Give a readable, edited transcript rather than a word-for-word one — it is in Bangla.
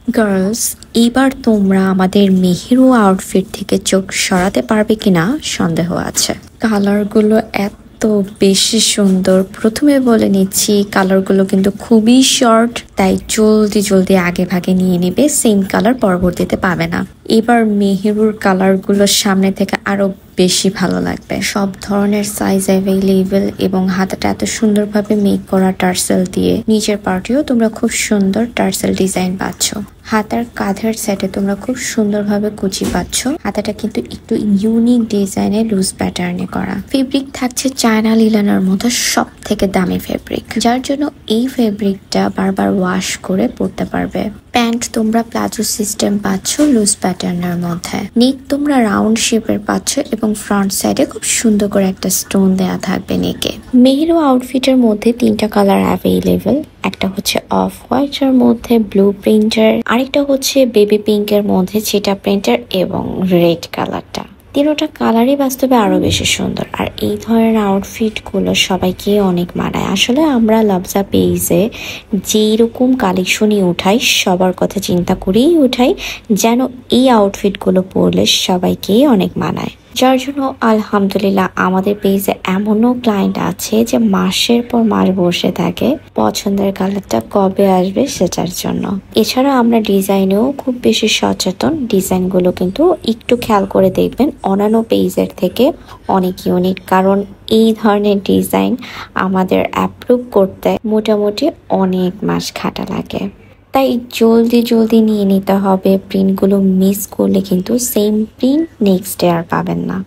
গার্লস, এইবার তোমরা আমাদের মেহেরু আউটফিট থেকে চোখ সরাতে পারবে কিনা সন্দেহ আছে। কালারগুলো এত বেশি সুন্দর। প্রথমে বলে নিচ্ছি, কালারগুলো কিন্তু খুবই শর্ট, তাই জলদি জলদি আগে ভাগে নিয়ে নেবে, সেম কালার পরবর্তীতে পাবে না। এবার মেহেরুর কালারগুলো সামনে থেকে আরো বেশি ভালো লাগবে। সব ধরনের সাইজ অ্যাভেলেবেল এবং হাতাটা এত সুন্দরভাবে মেক করা টার্সেল দিয়ে। নিচের পার্টেও তোমরা খুব সুন্দর টার্সেল ডিজাইন পাচ্ছ। হাতার কাঁধের সেটে তোমরা খুব সুন্দরভাবে কুচি পাচ্ছ। হাতাটা কিন্তু একটু ইউনিক ডিজাইনে লুজ প্যাটার্নে করা। ফেব্রিক থাকছে চায়না লিলেনের মতো সব থেকে দামি ফেব্রিক, যার জন্য এই ফেব্রিকটা বারবার ওয়াশ করে পরতে পারবে। প্যান্ট তোমরা প্লাজো সিস্টেম পাচ্ছ লুজ প্যাটার্নের মধ্যে। নেক তোমরা রাউন্ড শেপের পাচ্ছ এবং ফ্রন্ট সাইডে খুব সুন্দর করে একটা স্টোন দেয়া থাকবে নেকে। মেহেরু আউটফিটের মধ্যে 3টা কালার অ্যাভেলেবেল। একটা হচ্ছে অফ হোয়াইটের মধ্যে ব্লু প্রিন্টার, আরেকটা হচ্ছে বেবি পিঙ্কের মধ্যে চিটা প্রিন্টার এবং রেড কালারটা। 3টা কালারই বাস্তবে আরো বেশি সুন্দর। আর এই ধরনের আউটফিট গুলো সবাইকে অনেক মানায়। আসলে আমরা লাবজা পেজে যেই রকম কালেকশনই উঠাই, সবার কথা চিন্তা করেই উঠাই যেন এই আউটফিট গুলো পরলে সবাইকেই অনেক মানায়। যার জন্য আলহামদুলিল্লাহ আমাদের পেজে এমনও ক্লায়েন্ট আছে যে মাসের পর মাস বসে থাকে পছন্দের কালারটা কবে আসবে সেটার জন্য। এছাড়া আমরা ডিজাইনেও খুব বেশি সচেতন। ডিজাইনগুলো কিন্তু একটু খেয়াল করে দেখবেন অন্যান্য পেজের থেকে অনেক ইউনিক, কারণ এই ধরনের ডিজাইন আমাদের অ্যাপ্রুভ করতে মোটামুটি অনেক মাস খাটা লাগে। তাই জলদি জলদি নিয়ে নিতে হবে। প্রিন্টগুলো মিস করলে কিন্তু সেম প্রিন্ট নেক্সট ডে আর পাবেন না।